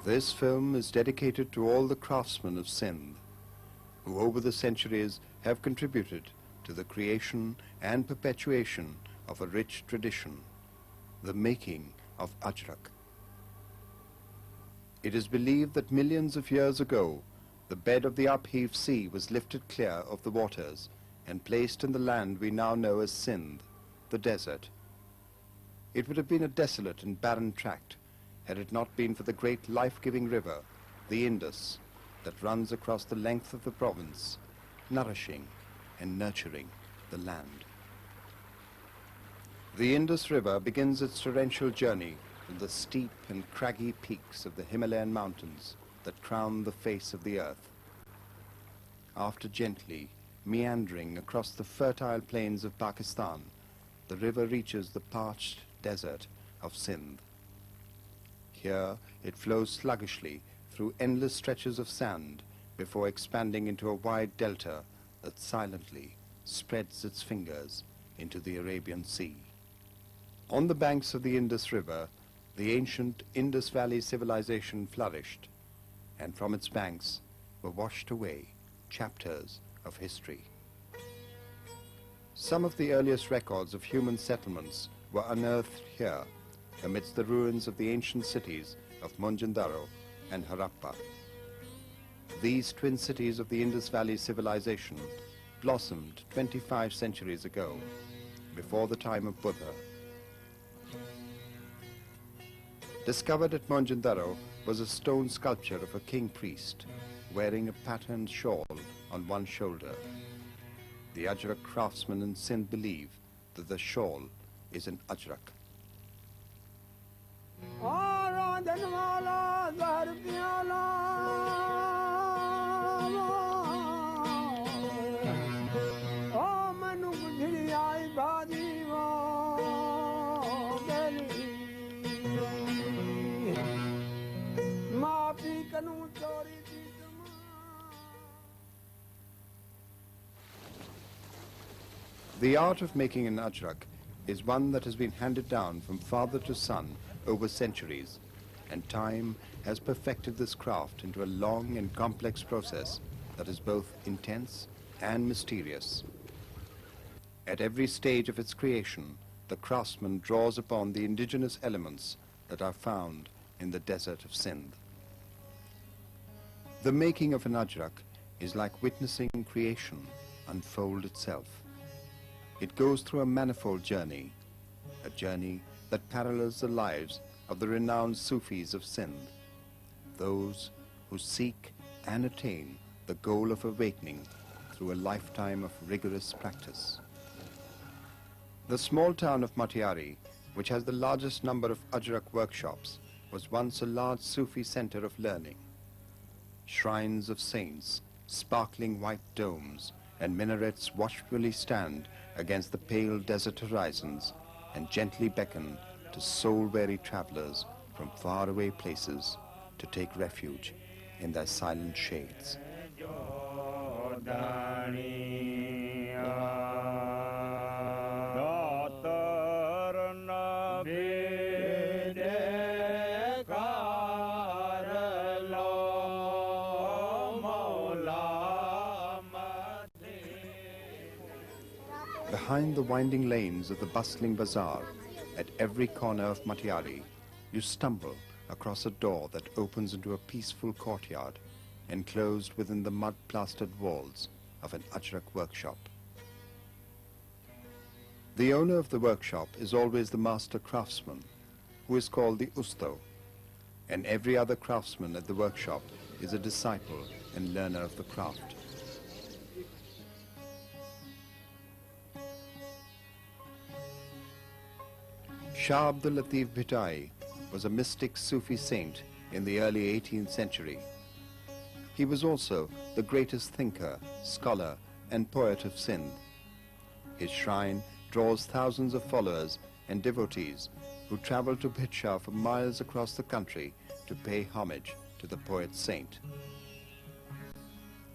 This film is dedicated to all the craftsmen of Sindh, who over the centuries have contributed to the creation and perpetuation of a rich tradition, the making of Ajrak. It is believed that millions of years ago, the bed of the upheaved sea was lifted clear of the waters and placed in the land we now know as Sindh, the desert. It would have been a desolate and barren tract had it not been for the great life-giving river, the Indus, that runs across the length of the province, nourishing and nurturing the land. The Indus River begins its torrential journey from the steep and craggy peaks of the Himalayan mountains that crown the face of the earth. After gently meandering across the fertile plains of Pakistan, the river reaches the parched desert of Sindh. Here it flows sluggishly through endless stretches of sand before expanding into a wide delta that silently spreads its fingers into the Arabian Sea. On the banks of the Indus River, the ancient Indus Valley civilization flourished, and from its banks were washed away chapters of history. Some of the earliest records of human settlements were unearthed here amidst the ruins of the ancient cities of Mohenjo-daro and Harappa. These twin cities of the Indus Valley civilization blossomed 25 centuries ago, before the time of Buddha. Discovered at Mohenjo-daro was a stone sculpture of a king priest wearing a patterned shawl on one shoulder. The Ajrak craftsmen in Sindh believe that the shawl is an Ajrak. The art of making an Ajrak is one that has been handed down from father to son over centuries, and time has perfected this craft into a long and complex process that is both intense and mysterious. At every stage of its creation, the craftsman draws upon the indigenous elements that are found in the desert of Sindh. The making of an Ajrak is like witnessing creation unfold itself. It goes through a manifold journey, a journey that parallels the lives of the renowned Sufis of Sindh, those who seek and attain the goal of awakening through a lifetime of rigorous practice. The small town of Matiari, which has the largest number of Ajrak workshops, was once a large Sufi center of learning. Shrines of saints, sparkling white domes, and minarets watchfully stand against the pale desert horizons and gently beckon to soul-weary travelers from faraway places to take refuge in their silent shades. Behind the winding lanes of the bustling bazaar, at every corner of Matiari, you stumble across a door that opens into a peaceful courtyard, enclosed within the mud-plastered walls of an Ajrak workshop. The owner of the workshop is always the master craftsman, who is called the Usto, and every other craftsman at the workshop is a disciple and learner of the craft. Shah Abdul Latif Bhitai was a mystic Sufi saint in the early 18th century. He was also the greatest thinker, scholar, and poet of Sindh. His shrine draws thousands of followers and devotees who travel to Bhitsha for miles across the country to pay homage to the poet saint.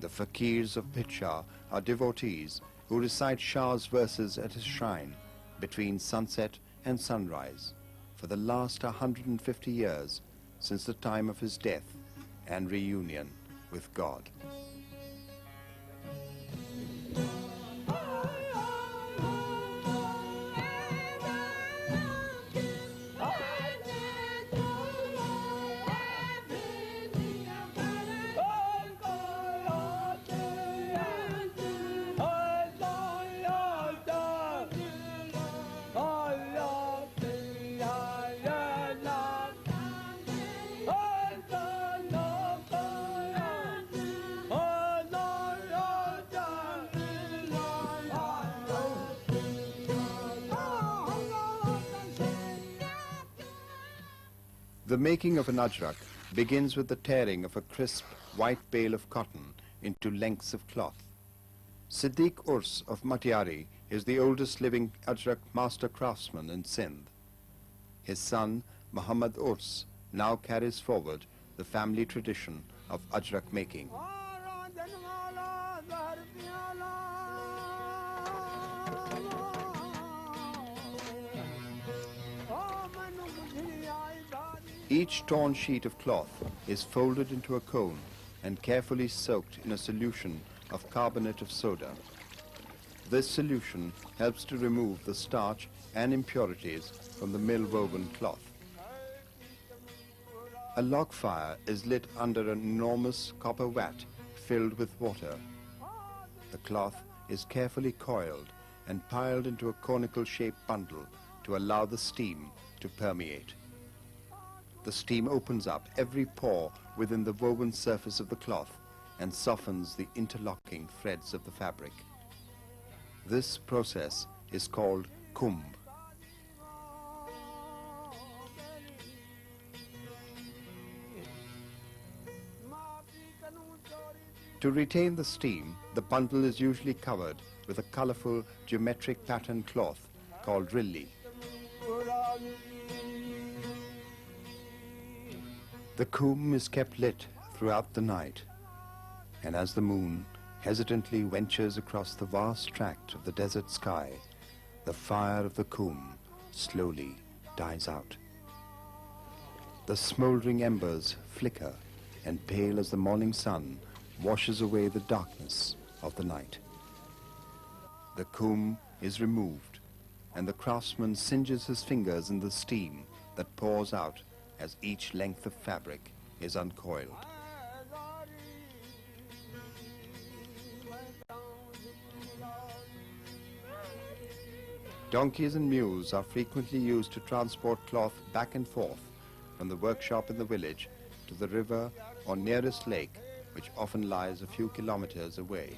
The fakirs of Bhitsha are devotees who recite Shah's verses at his shrine between sunset and sunrise. For the last 150 years, since the time of his death and reunion with God. The making of an ajrak begins with the tearing of a crisp white bale of cotton into lengths of cloth. Siddiq Urs of Matiari is the oldest living ajrak master craftsman in Sindh. His son, Muhammad Urs, now carries forward the family tradition of ajrak making. Each torn sheet of cloth is folded into a cone and carefully soaked in a solution of carbonate of soda. This solution helps to remove the starch and impurities from the mill-woven cloth. A log fire is lit under an enormous copper vat filled with water. The cloth is carefully coiled and piled into a conical-shaped bundle to allow the steam to permeate. The steam opens up every pore within the woven surface of the cloth and softens the interlocking threads of the fabric. This process is called kumb. To retain the steam, the bundle is usually covered with a colorful geometric pattern cloth called rilli. The kumb is kept lit throughout the night, and as the moon hesitantly ventures across the vast tract of the desert sky, the fire of the kumb slowly dies out. The smoldering embers flicker and pale as the morning sun washes away the darkness of the night. The kumb is removed, and the craftsman singes his fingers in the steam that pours out as each length of fabric is uncoiled. Donkeys and mules are frequently used to transport cloth back and forth from the workshop in the village to the river or nearest lake, which often lies a few kilometers away.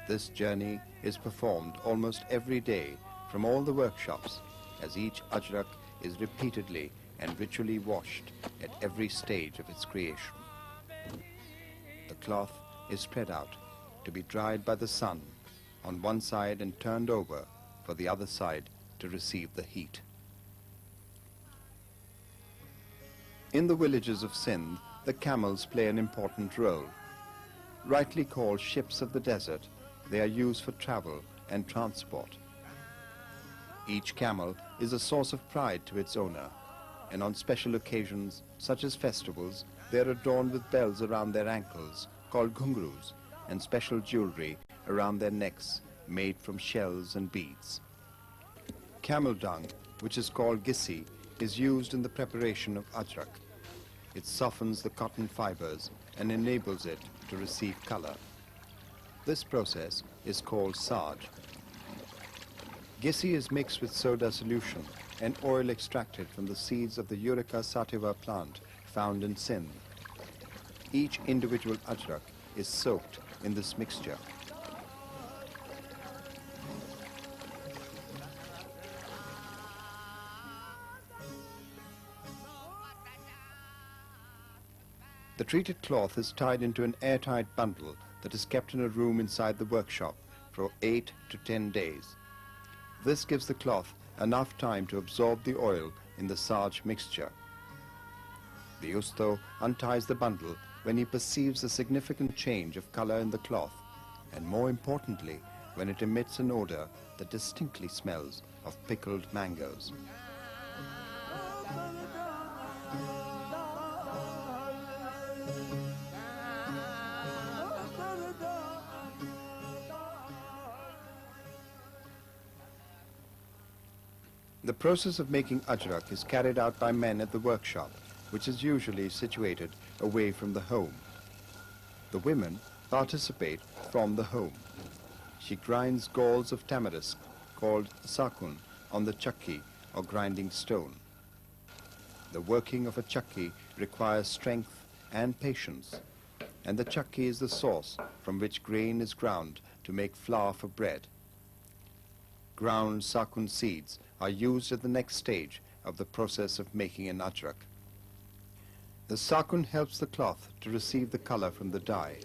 This journey is performed almost every day from all the workshops, as each ajrak is repeatedly and ritually washed at every stage of its creation. The cloth is spread out to be dried by the sun on one side and turned over for the other side to receive the heat. In the villages of Sindh, the camels play an important role. Rightly called ships of the desert, they are used for travel and transport. Each camel is a source of pride to its owner, and on special occasions, such as festivals, they are adorned with bells around their ankles, called ghungroos, and special jewelry around their necks, made from shells and beads. Camel dung, which is called gissi, is used in the preparation of ajrak. It softens the cotton fibers and enables it to receive color. This process is called sarj. Gissi is mixed with soda solution and oil extracted from the seeds of the Euryca sativa plant found in Sindh. Each individual ajrak is soaked in this mixture. The treated cloth is tied into an airtight bundle that is kept in a room inside the workshop for 8 to 10 days. This gives the cloth enough time to absorb the oil in the sarj mixture. The usto unties the bundle when he perceives a significant change of color in the cloth, and more importantly, when it emits an odor that distinctly smells of pickled mangoes. The process of making Ajrak is carried out by men at the workshop, which is usually situated away from the home. The women participate from the home. She grinds galls of tamarisk, called sakun, on the chakki or grinding stone. The working of a chakki requires strength and patience, and the chakki is the source from which grain is ground to make flour for bread. Ground sakun seeds are used at the next stage of the process of making an ajrak. The sakun helps the cloth to receive the color from the dye.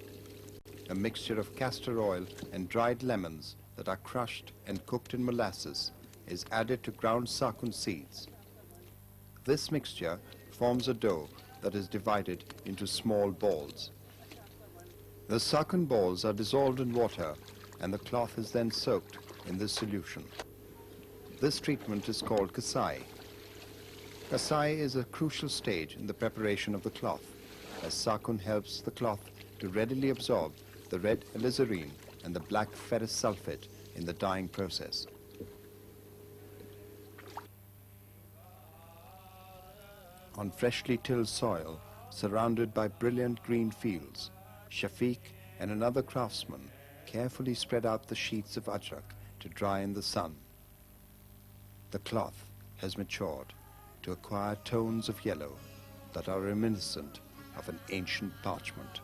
A mixture of castor oil and dried lemons that are crushed and cooked in molasses is added to ground sakun seeds. This mixture forms a dough that is divided into small balls. The sakun balls are dissolved in water and the cloth is then soaked in this solution. This treatment is called kasai. Kasai is a crucial stage in the preparation of the cloth, as sakun helps the cloth to readily absorb the red alizarin and the black ferrous sulfate in the dyeing process. On freshly tilled soil, surrounded by brilliant green fields, Shafiq and another craftsman carefully spread out the sheets of ajrak to dry in the sun. The cloth has matured to acquire tones of yellow that are reminiscent of an ancient parchment.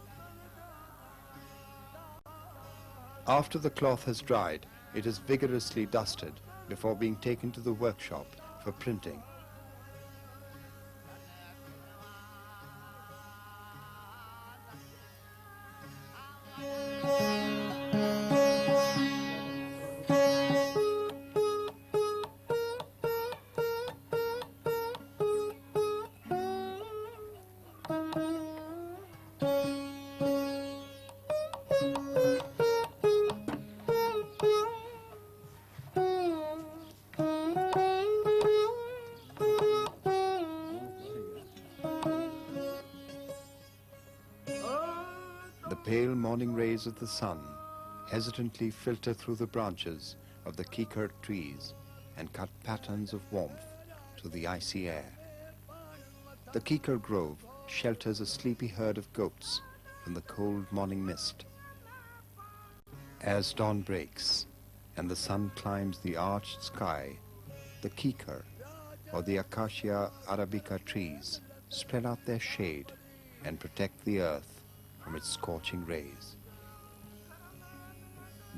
After the cloth has dried, it is vigorously dusted before being taken to the workshop for printing. The pale morning rays of the sun hesitantly filter through the branches of the kikar trees and cut patterns of warmth to the icy air. The kikar grove shelters a sleepy herd of goats from the cold morning mist. As dawn breaks and the sun climbs the arched sky, the kikar, or the Acacia arabica trees, spread out their shade and protect the earth from its scorching rays.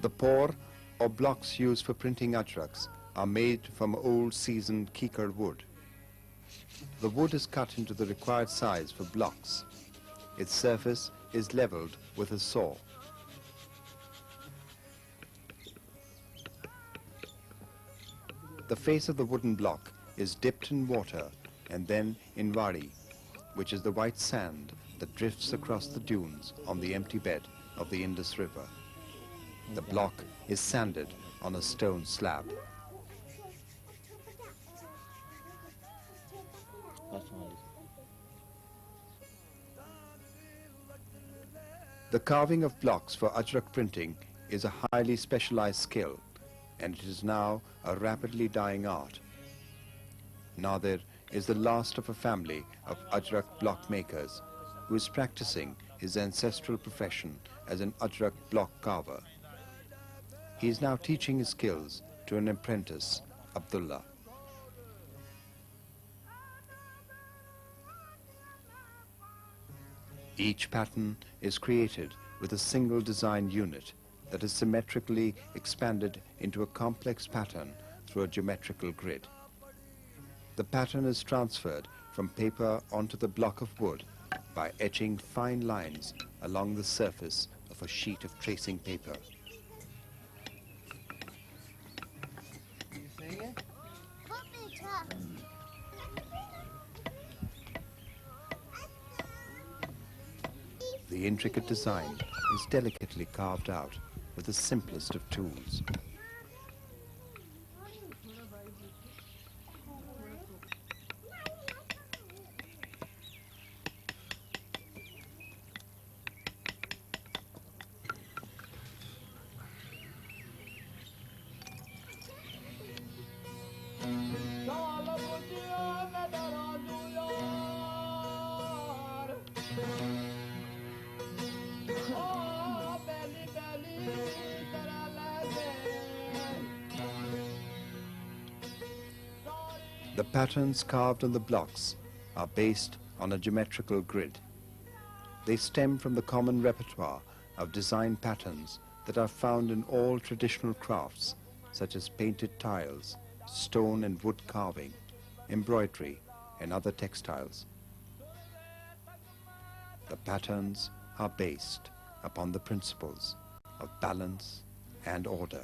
The por, or blocks used for printing ajraks, are made from old seasoned kikar wood. The wood is cut into the required size for blocks. Its surface is leveled with a saw. The face of the wooden block is dipped in water and then in wari, which is the white sand that drifts across the dunes on the empty bed of the Indus River. The block is sanded on a stone slab. The carving of blocks for ajrak printing is a highly specialized skill, and it is now a rapidly dying art. Nadir is the last of a family of ajrak block makers who is practicing his ancestral profession as an ajrak block carver. He is now teaching his skills to an apprentice, Abdullah. Each pattern is created with a single design unit that is symmetrically expanded into a complex pattern through a geometrical grid. The pattern is transferred from paper onto the block of wood by etching fine lines along the surface of a sheet of tracing paper. The intricate design is delicately carved out with the simplest of tools. The patterns carved on the blocks are based on a geometrical grid. They stem from the common repertoire of design patterns that are found in all traditional crafts, such as painted tiles, stone and wood carving, embroidery, and other textiles. The patterns are based upon the principles of balance and order.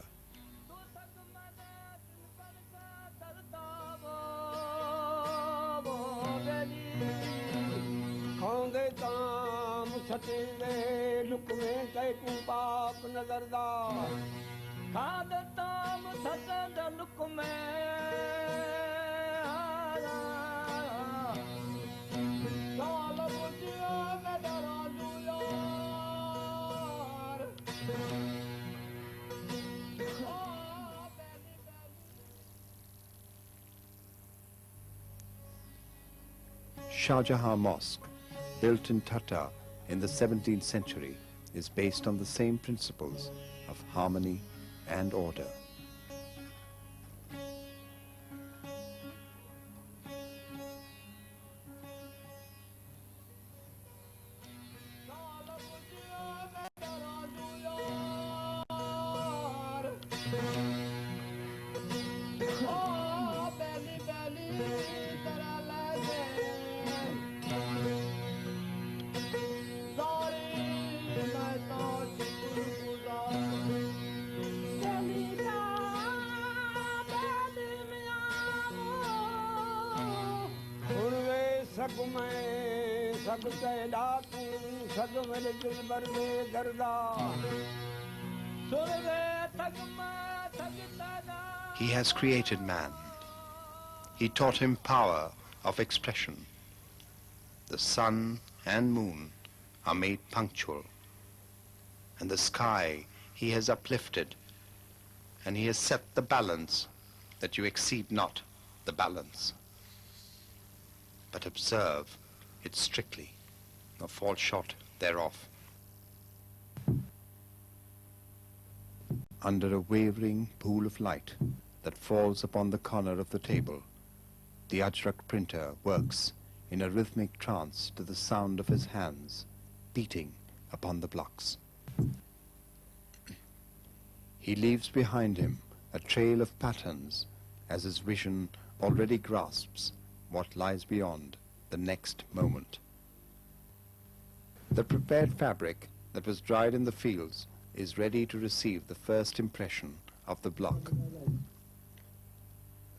Shah Jahan Mosque, built in Thatta in the 17th century, is based on the same principles of harmony and order. He has created man. He taught him power of expression. The sun and moon are made punctual, and the sky he has uplifted, and he has set the balance that you exceed not the balance, but observe it strictly, nor fall short thereof. Under a wavering pool of light that falls upon the corner of the table, the Ajrak printer works in a rhythmic trance to the sound of his hands beating upon the blocks. He leaves behind him a trail of patterns as his vision already grasps what lies beyond the next moment. The prepared fabric that was dried in the fields is ready to receive the first impression of the block.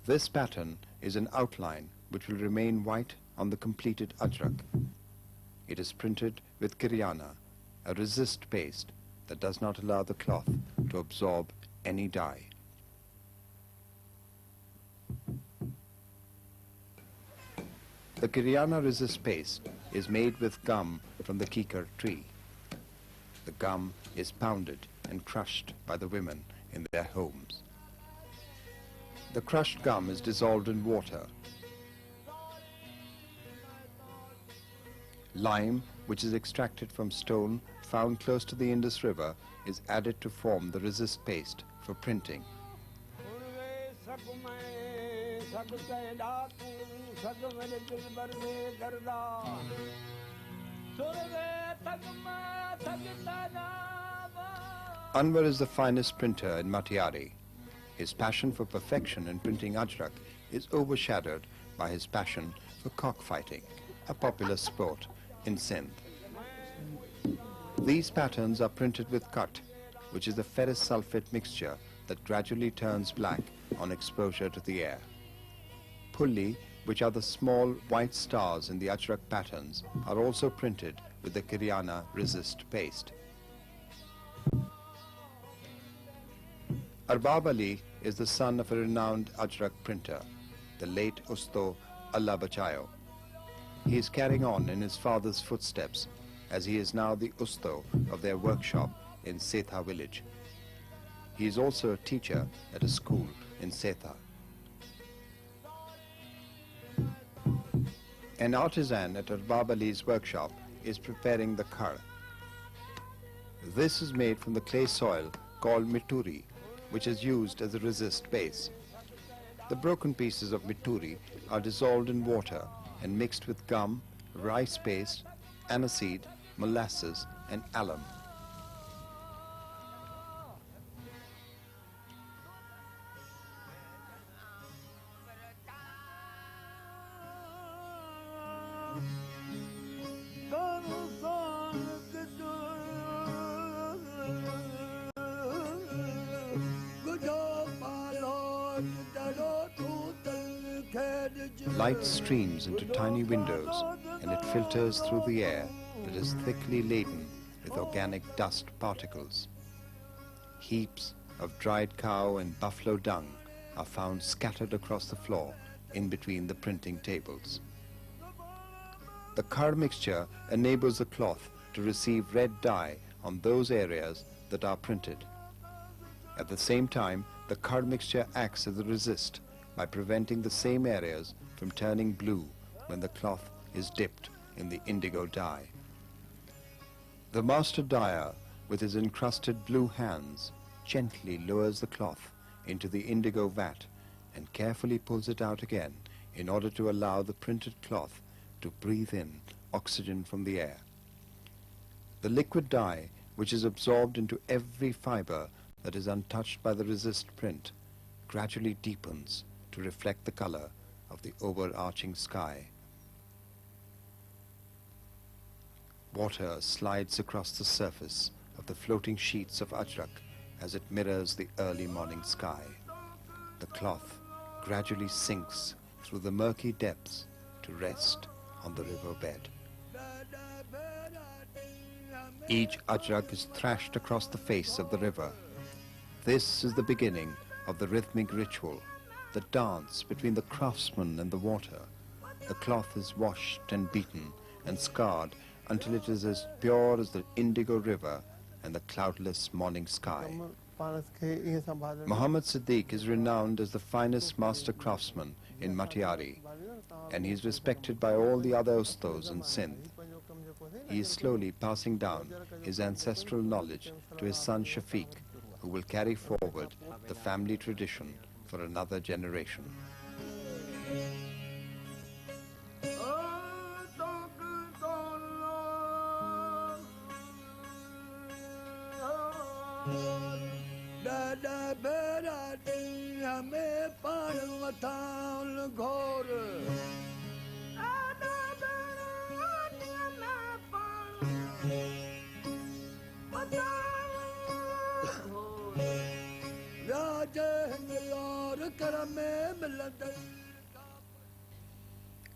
This pattern is an outline which will remain white on the completed Ajrak. It is printed with Kiryana, a resist paste that does not allow the cloth to absorb any dye. The Kiryana resist paste is made with gum from the kikar tree. The gum is pounded and crushed by the women in their homes. The crushed gum is dissolved in water. Lime, which is extracted from stone found close to the Indus River, is added to form the resist paste for printing. Anwar is the finest printer in Matiari. His passion for perfection in printing Ajrak is overshadowed by his passion for cockfighting, a popular sport in Sindh. These patterns are printed with cut, which is a ferrous sulfate mixture that gradually turns black on exposure to the air. Pulli, which are the small white stars in the Ajrak patterns, are also printed with the Kiryana resist paste. Arbab Ali is the son of a renowned Ajrak printer, the late Usto Allah Bachayo. He is carrying on in his father's footsteps, as he is now the Usto of their workshop in Setha village. He is also a teacher at a school in Setha. An artisan at Arbab Ali's workshop is preparing the khar. This is made from the clay soil called mituri, which is used as a resist base. The broken pieces of mituri are dissolved in water and mixed with gum, rice paste, aniseed, molasses, and alum. Light streams into tiny windows and it filters through the air that is thickly laden with organic dust particles. Heaps of dried cow and buffalo dung are found scattered across the floor in between the printing tables. The khar mixture enables the cloth to receive red dye on those areas that are printed. At the same time, the khar mixture acts as a resist by preventing the same areas from turning blue when the cloth is dipped in the indigo dye. The master dyer, with his encrusted blue hands, gently lowers the cloth into the indigo vat and carefully pulls it out again in order to allow the printed cloth to breathe in oxygen from the air. The liquid dye, which is absorbed into every fiber that is untouched by the resist print, gradually deepens to reflect the color of the overarching sky. Water slides across the surface of the floating sheets of Ajrak as it mirrors the early morning sky. The cloth gradually sinks through the murky depths to rest on the riverbed. Each Ajrak is thrashed across the face of the river. This is the beginning of the rhythmic ritual, the dance between the craftsman and the water. The cloth is washed and beaten and scarred until it is as pure as the indigo river and the cloudless morning sky. Muhammad Siddiq is renowned as the finest master craftsman in Matiari, and he is respected by all the other ustos in Sindh. He is slowly passing down his ancestral knowledge to his son Shafiq, who will carry forward the family tradition for another generation.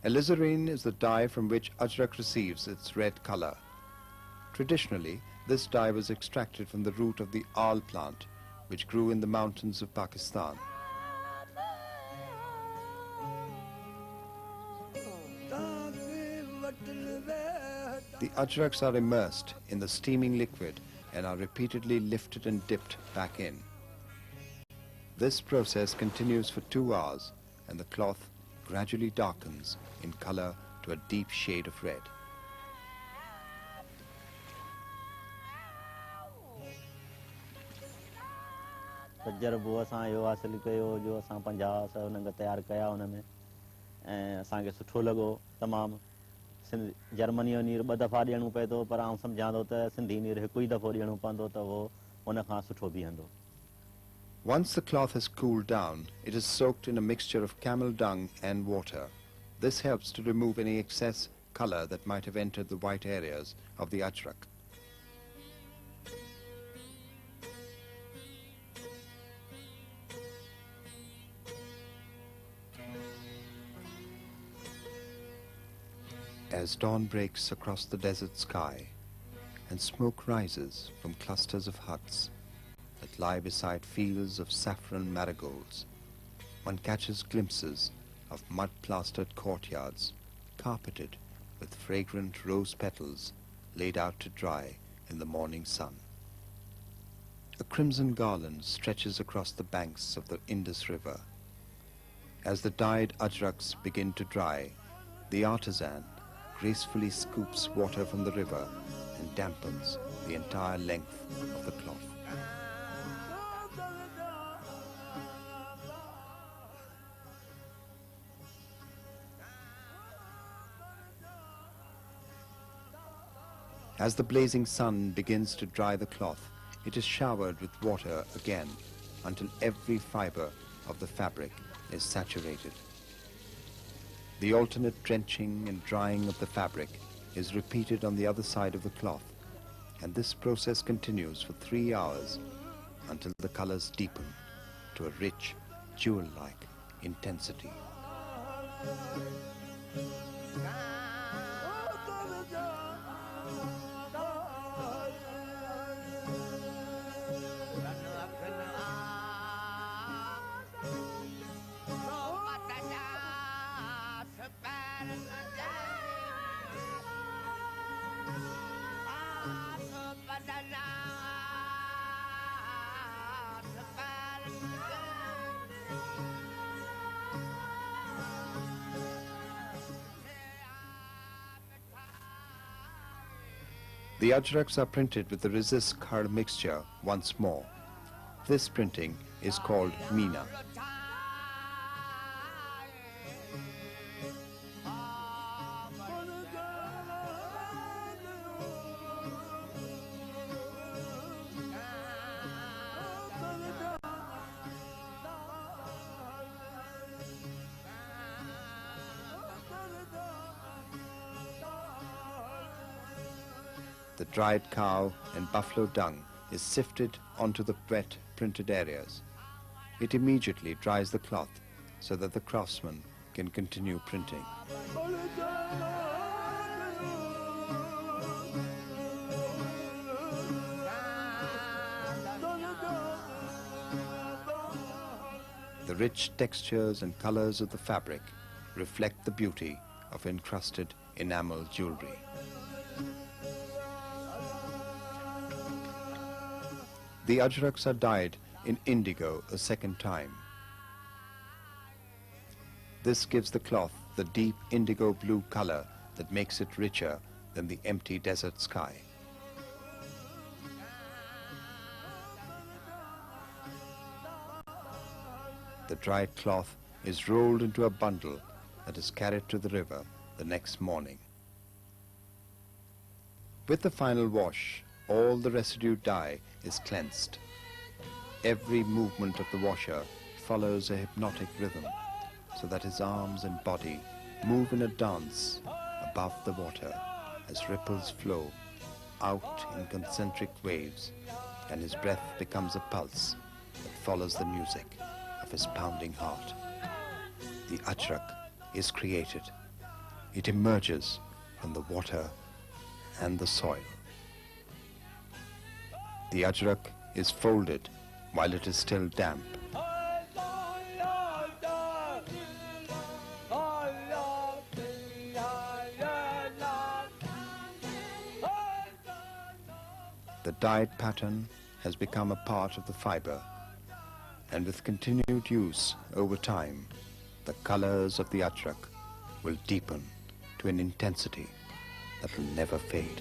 Alizarin is the dye from which Ajrak receives its red color. Traditionally, this dye was extracted from the root of the aal plant, which grew in the mountains of Pakistan. The Ajraks are immersed in the steaming liquid and are repeatedly lifted and dipped back in. This process continues for 2 hours, and the cloth gradually darkens in color to a deep shade of red. तजर्बो असां इहो हासिल कयो जो असां 50 नंग तयारु कया हुन में ऐं असांखे सुठो लॻो तमामु जर्मनी जो नीर 2 दफ़ा ॾियणो पए थो पर आउं सम्झां थो त सिंधी नीर हिकु ई दफ़ो ॾियणो पवंदो त उहो हुन खां सुठो बीहंदो. Once the cloth has cooled down, it is soaked in a mixture of camel dung and water. This helps to remove any excess color that might have entered the white areas of the Ajrak. As dawn breaks across the desert sky and smoke rises from clusters of huts that lie beside fields of saffron marigolds, one catches glimpses of mud-plastered courtyards carpeted with fragrant rose petals laid out to dry in the morning sun. A crimson garland stretches across the banks of the Indus River. As the dyed Ajraks begin to dry, the artisan gracefully scoops water from the river and dampens the entire length of the cloth. As the blazing sun begins to dry the cloth, it is showered with water again until every fiber of the fabric is saturated. The alternate drenching and drying of the fabric is repeated on the other side of the cloth, and this process continues for 3 hours until the colors deepen to a rich, jewel-like intensity. The Ajraks are printed with the resist khar mixture once more. This printing is called Meena. The dried cow and buffalo dung is sifted onto the wet printed areas. It immediately dries the cloth so that the craftsman can continue printing. The rich textures and colors of the fabric reflect the beauty of encrusted enamel jewelry. The Ajraks are dyed in indigo a second time. This gives the cloth the deep indigo blue color that makes it richer than the empty desert sky. The dried cloth is rolled into a bundle that is carried to the river the next morning. With the final wash, all the residue dye is cleansed. Every movement of the washer follows a hypnotic rhythm, so that his arms and body move in a dance above the water as ripples flow out in concentric waves, and his breath becomes a pulse that follows the music of his pounding heart. The Ajrak is created. It emerges from the water and the soil. The Ajrak is folded while it is still damp. The dyed pattern has become a part of the fiber, and with continued use over time, the colors of the Ajrak will deepen to an intensity that will never fade.